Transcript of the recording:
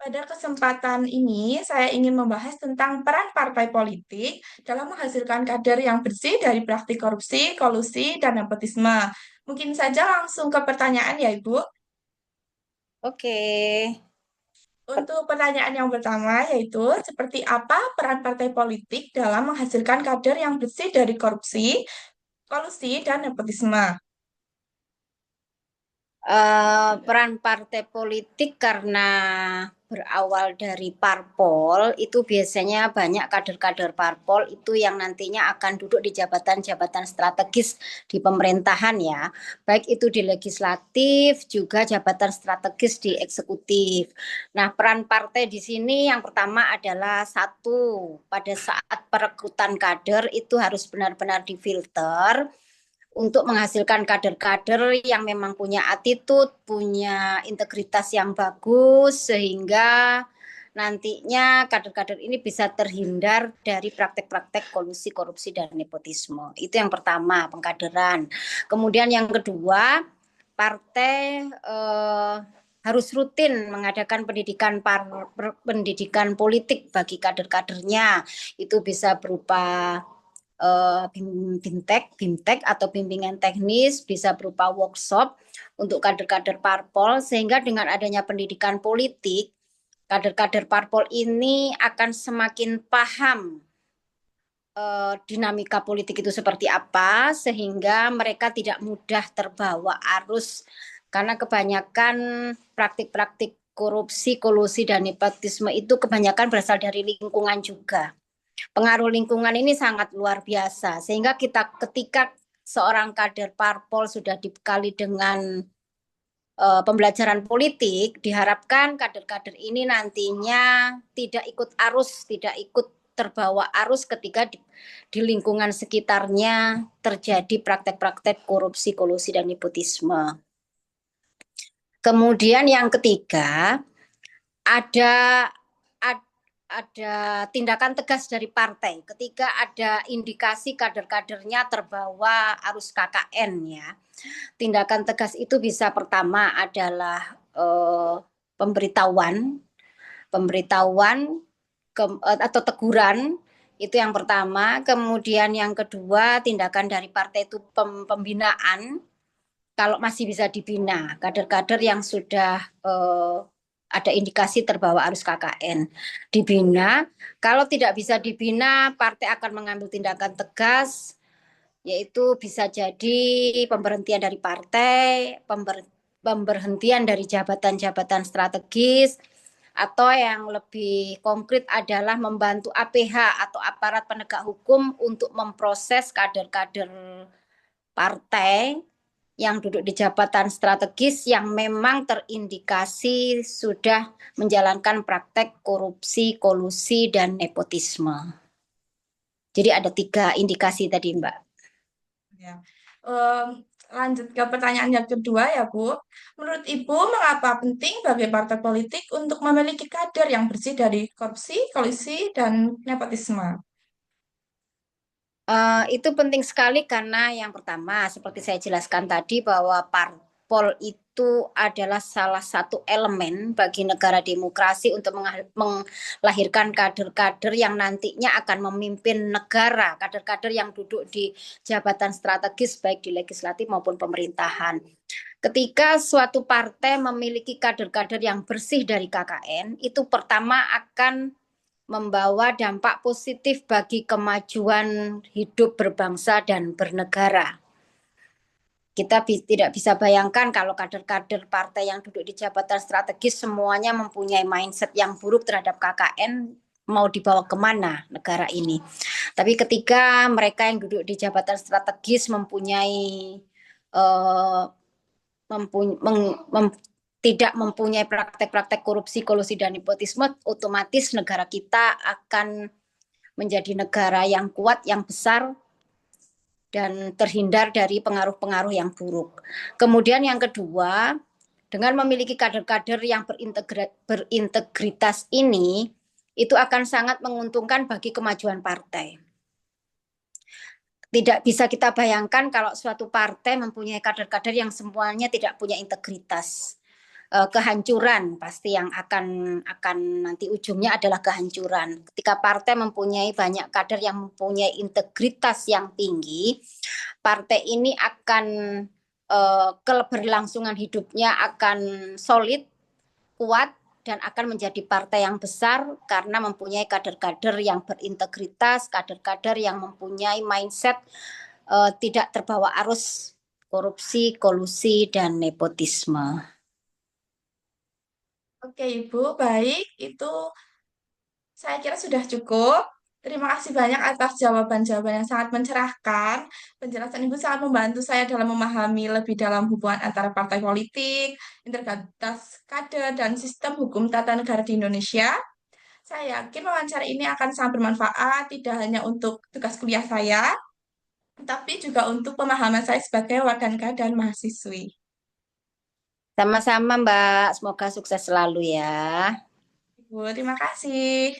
Pada kesempatan ini, saya ingin membahas tentang peran partai politik dalam menghasilkan kader yang bersih dari praktik korupsi, kolusi, dan nepotisme. Mungkin saja langsung ke pertanyaan ya, Ibu. Oke. Untuk pertanyaan yang pertama, yaitu seperti apa peran partai politik dalam menghasilkan kader yang bersih dari korupsi, kolusi, dan nepotisme? Peran partai politik karena berawal dari parpol itu biasanya banyak kader-kader parpol itu yang nantinya akan duduk di jabatan-jabatan strategis di pemerintahan ya, baik itu di legislatif juga jabatan strategis di eksekutif. Nah, peran partai di sini yang pertama adalah satu, pada saat perekrutan kader itu harus benar-benar difilter untuk menghasilkan kader-kader yang memang punya attitude, punya integritas yang bagus, sehingga nantinya kader-kader ini bisa terhindar dari praktek-praktek kolusi, korupsi, dan nepotisme. Itu yang pertama, pengkaderan. Kemudian yang kedua, partai harus rutin mengadakan pendidikan politik bagi kader-kadernya. Itu bisa berupa BIMTEK atau bimbingan teknis, bisa berupa workshop untuk kader-kader parpol, sehingga dengan adanya pendidikan politik, kader-kader parpol ini akan semakin paham dinamika politik itu seperti apa, sehingga mereka tidak mudah terbawa arus, karena kebanyakan praktik-praktik korupsi, kolusi, dan nepotisme itu kebanyakan berasal dari lingkungan juga. Pengaruh lingkungan ini sangat luar biasa, sehingga ketika seorang kader parpol sudah dibekali dengan pembelajaran politik, diharapkan kader-kader ini nantinya tidak ikut arus, tidak ikut terbawa arus ketika di lingkungan sekitarnya terjadi praktek-praktek korupsi, kolusi, dan nepotisme. Kemudian yang ketiga, ada ada tindakan tegas dari partai ketika ada indikasi kader-kadernya terbawa arus KKN ya. Tindakan tegas itu bisa pertama adalah pemberitahuan, atau teguran, itu yang pertama. Kemudian yang kedua, tindakan dari partai itu pembinaan, kalau masih bisa dibina kader-kader yang sudah ada indikasi terbawa arus KKN, dibina. Kalau tidak bisa dibina, partai akan mengambil tindakan tegas, yaitu bisa jadi pemberhentian dari partai, pemberhentian dari jabatan-jabatan strategis, atau yang lebih konkret adalah membantu APH atau aparat penegak hukum untuk memproses kader-kader partai yang duduk di jabatan strategis yang memang terindikasi sudah menjalankan praktek korupsi, kolusi, dan nepotisme. Jadi ada 3 indikasi tadi, Mbak. Ya. Em, Lanjut ke pertanyaan yang kedua ya, Bu. Menurut Ibu, mengapa penting bagi partai politik untuk memiliki kader yang bersih dari korupsi, kolusi, dan nepotisme? Itu penting sekali karena yang pertama, seperti saya jelaskan tadi, bahwa parpol itu adalah salah satu elemen bagi negara demokrasi untuk melahirkan kader-kader yang nantinya akan memimpin negara, kader-kader yang duduk di jabatan strategis baik di legislatif maupun pemerintahan. Ketika suatu partai memiliki kader-kader yang bersih dari KKN, itu pertama akan membawa dampak positif bagi kemajuan hidup berbangsa dan bernegara. Kita tidak bisa bayangkan kalau kader-kader partai yang duduk di jabatan strategis semuanya mempunyai mindset yang buruk terhadap KKN, mau dibawa kemana negara ini. Tapi ketika mereka yang duduk di jabatan strategis mempunyai uh, tidak mempunyai praktek-praktek korupsi, kolusi, dan nepotisme, otomatis negara kita akan menjadi negara yang kuat, yang besar, dan terhindar dari pengaruh-pengaruh yang buruk. Kemudian yang kedua, dengan memiliki kader-kader yang berintegritas ini, itu akan sangat menguntungkan bagi kemajuan partai. Tidak bisa kita bayangkan kalau suatu partai mempunyai kader-kader yang semuanya tidak punya integritas. kehancuran pasti yang akan nanti ujungnya adalah kehancuran. Ketika partai mempunyai banyak kader yang mempunyai integritas yang tinggi, partai ini akan keberlangsungan hidupnya akan solid, kuat, dan akan menjadi partai yang besar karena mempunyai kader-kader yang berintegritas, kader-kader yang mempunyai mindset tidak terbawa arus korupsi, kolusi, dan nepotisme. Oke, Ibu, baik. Itu saya kira sudah cukup. Terima kasih banyak atas jawaban-jawaban yang sangat mencerahkan. Penjelasan Ibu sangat membantu saya dalam memahami lebih dalam hubungan antara partai politik, integritas kader, dan sistem hukum tata negara di Indonesia. Saya yakin wawancara ini akan sangat bermanfaat, tidak hanya untuk tugas kuliah saya, tapi juga untuk pemahaman saya sebagai warga negara dan mahasiswi. Sama-sama Mbak, semoga sukses selalu ya. Ibu, terima kasih.